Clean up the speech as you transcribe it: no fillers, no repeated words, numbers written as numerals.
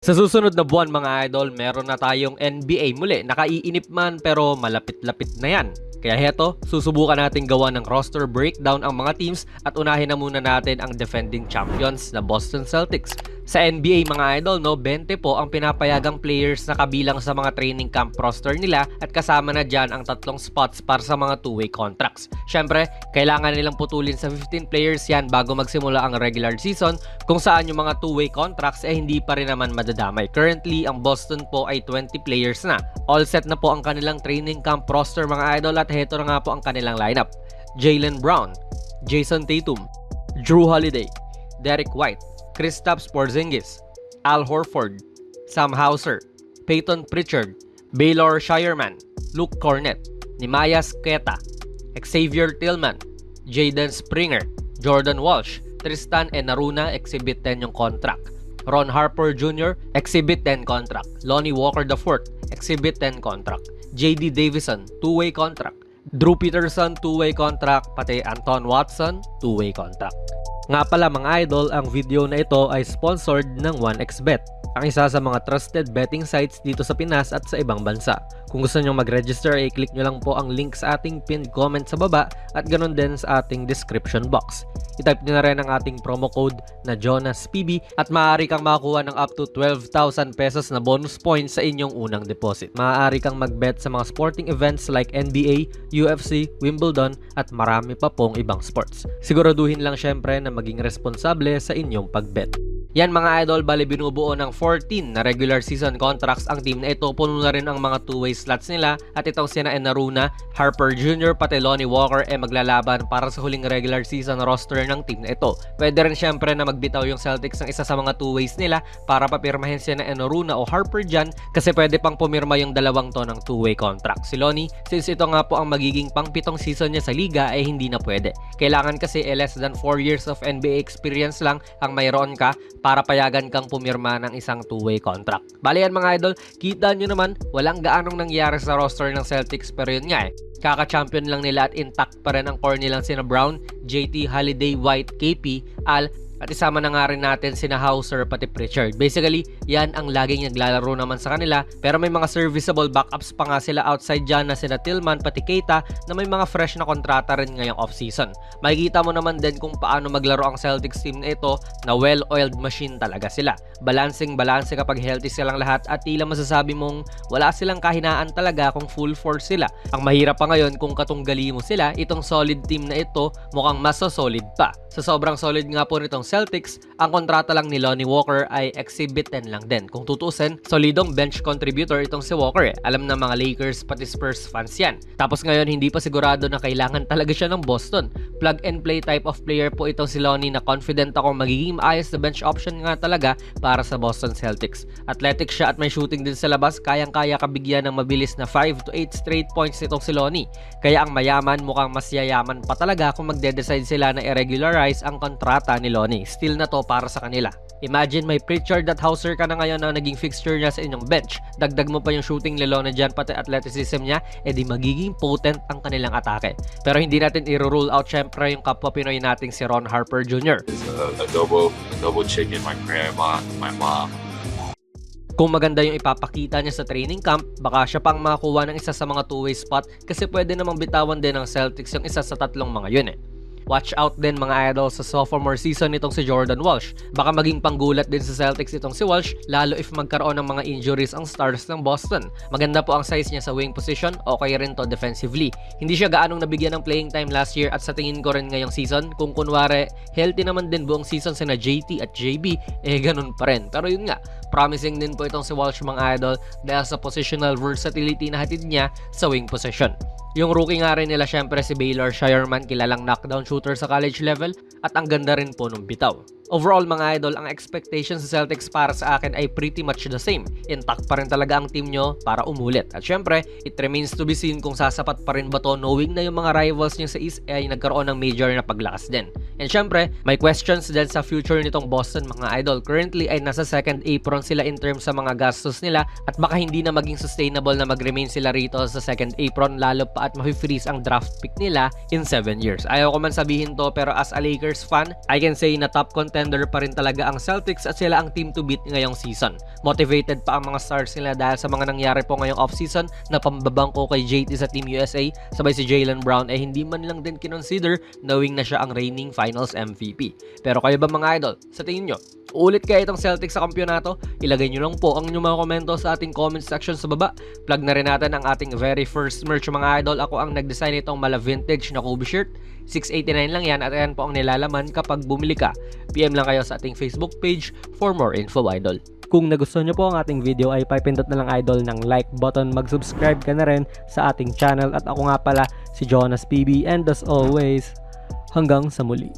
Sa susunod na buwan mga idol, meron na tayong NBA muli. Nakaiinip man pero malapit-lapit na yan. Kaya heto, susubukan natin gawa ng roster breakdown ang mga teams at unahin na muna natin ang defending champions na Boston Celtics. Sa NBA mga idol, 20 po ang pinapayagang players na kabilang sa mga training camp roster nila at kasama na dyan ang 3 spots para sa mga two-way contracts. Syempre, kailangan nilang putulin sa 15 players yan bago magsimula ang regular season kung saan yung mga two-way contracts hindi pa rin naman madadamay. Currently, ang Boston po ay 20 players na. All set na po ang kanilang training camp roster mga idol at heto na nga po ang kanilang lineup. Jaylen Brown, Jason Tatum, Jrue Holiday, Derek White, Kristaps Porzingis, Al Horford, Sam Hauser, Peyton Pritchard, Baylor Shireman, Luke Cornett, Neemias Queta, Xavier Tillman, Jaden Springer, Jordan Walsh, Tristan Enaruna, Exhibit 10 yung contract. Ron Harper Jr., Exhibit 10 contract. Lonnie Walker IV, Exhibit 10 contract. JD Davison, 2-way contract. Drew Peterson, 2-way contract. Pati Anton Watson, 2-way contract. Nga pala mga idol, ang video na ito ay sponsored ng 1xBet, ang isa sa mga trusted betting sites dito sa Pinas at sa ibang bansa. Kung gusto nyo mag-register, i-click nyo lang po ang link sa ating pinned comment sa baba at ganun din sa ating description box. I-type nyo na rin ang ating promo code na JONASPB at maaari kang makakuha ng up to 12,000 pesos na bonus points sa inyong unang deposit. Maaari kang mag-bet sa mga sporting events like NBA, UFC, Wimbledon at marami pa pong ibang sports. Siguraduhin lang syempre na maging responsable sa inyong pag-bet. Yan mga idol, bali binubuo ng 14 na regular season contracts ang team na ito. Puno na rin ang mga two-way slots nila at itong sina Enaruna, Harper Jr. pati Lonnie Walker maglalaban para sa huling regular season roster ng team na ito. Pwede rin syempre na magbitaw yung Celtics ng isa sa mga two-ways nila para papirmahin sina Enaruna o Harper dyan kasi pwede pang pumirma yung dalawang to ng two-way contract. Si Lonnie, since ito nga po ang magiging pang-pitong season niya sa liga ay hindi na pwede. Kailangan kasi less than 4 years of NBA experience lang ang mayroon ka para payagan kang pumirma ng isang two-way contract. Bali yan mga idol, kita nyo naman walang gaanong nangyari sa roster ng Celtics pero yun nga kaka-champion lang nila at intact pa rin ang core nilang sina Brown, JT, Holiday, White, KP, Al at isama na nga rin natin sina Hauser pati Pritchard. Basically, yan ang laging naglalaro naman sa kanila pero may mga serviceable backups pa nga sila outside dyan na sina Tillman pati Keita na may mga fresh na kontrata rin ngayong off-season. Makikita mo naman din kung paano maglaro ang Celtics team na ito na well-oiled machine talaga sila. Balancing-balance kapag healthy silang lahat at tila masasabi mong wala silang kahinaan talaga kung full force sila. Ang mahirap pa ngayon kung katunggali mo sila, itong solid team na ito mukhang mas solid pa. Sa sobrang solid nga po nitong Celtics, ang kontrata lang ni Lonnie Walker ay Exhibit 10 lang din. Kung tutusin, solidong bench contributor itong si Walker Alam na mga Lakers pati Spurs fans yan. Tapos ngayon, hindi pa sigurado na kailangan talaga siya ng Boston. Plug and play type of player po itong si Lonnie na confident ako magiging maayos na bench option nga talaga para sa Boston Celtics. Athletic siya at may shooting din sa labas, kayang-kaya kabigyan ng mabilis na 5 to 8 straight points itong si Lonnie. Kaya ang mayaman mukhang mas yayaman pa talaga kung magde-decide sila na i-regularize ang kontrata ni Lonnie. Still na to para sa kanila. Imagine may Pritchard at Hauser ka na ngayon na naging fixture niya sa inyong bench. Dagdag mo pa yung shooting ni Lonnie dyan pati athleticism niya, edi magiging potent ang kanilang atake. Pero hindi natin i-rule out syempre yung kapwa Pinoy nating si Ron Harper Jr. Adobo chicken, my grandma, my mom. Kung maganda yung ipapakita niya sa training camp, baka siya pang makakuha ng isa sa mga two-way spot kasi pwede namang bitawan din ng Celtics yung isa sa tatlong mga yun Watch out din mga idol sa sophomore season nitong si Jordan Walsh. Baka maging panggulat din sa Celtics itong si Walsh lalo if magkaroon ng mga injuries ang stars ng Boston. Maganda po ang size niya sa wing position, okay rin to defensively. Hindi siya gaanong nabigyan ng playing time last year at sa tingin ko rin ngayong season, kung kunwari healthy naman din buong season sina JT at JB, ganun pa rin. Pero yun nga, promising din po itong si Walsh mga idol dahil sa positional versatility na hatid niya sa wing position. Yung rookie nga rin nila syempre si Baylor Shireman, kilalang knockdown shooter sa college level at ang ganda rin po nung bitaw. Overall mga idol, ang expectations sa Celtics para sa akin ay pretty much the same. Intact pa rin talaga ang team nyo para umulit. At syempre, it remains to be seen kung sasapat pa rin ba to knowing na yung mga rivals nyo sa East ay nagkaroon ng major na paglakas din. And syempre, may questions din sa future nitong Boston mga idol. Currently ay nasa second apron sila in terms sa mga gastos nila at baka hindi na maging sustainable na mag-remain sila rito sa second apron lalo pa at ma-freeze ang draft pick nila in 7 years. Ayaw ko man sabihin to pero as a Lakers fan, I can say na top contender contender pa rin talaga ang Celtics at sila ang team to beat ngayong season. Motivated pa ang mga stars nila dahil sa mga nangyari po ngayong offseason na pambabangko kay JT sa Team USA, sabay si Jaylen Brown ay hindi man lang din kinonsider knowing na siya ang reigning finals MVP. Pero kayo ba mga idol, sa tingin nyo, ulit kaya itong Celtics sa kampyonato? Ilagay nyo lang po ang inyong mga komento sa ating comment section sa baba. Plug na rin natin ang ating very first merch mga idol. Ako ang nag-design itong mala vintage na Kobe shirt. $6.89 lang yan at ayan po ang nilalaman kapag bumili ka. PM lang kayo sa ating Facebook page for more info idol. Kung nagustuhan nyo po ang ating video ay pipindot na lang idol ng like button, mag-subscribe ka na rin sa ating channel at ako nga pala si Jonas PB and as always, hanggang sa muli.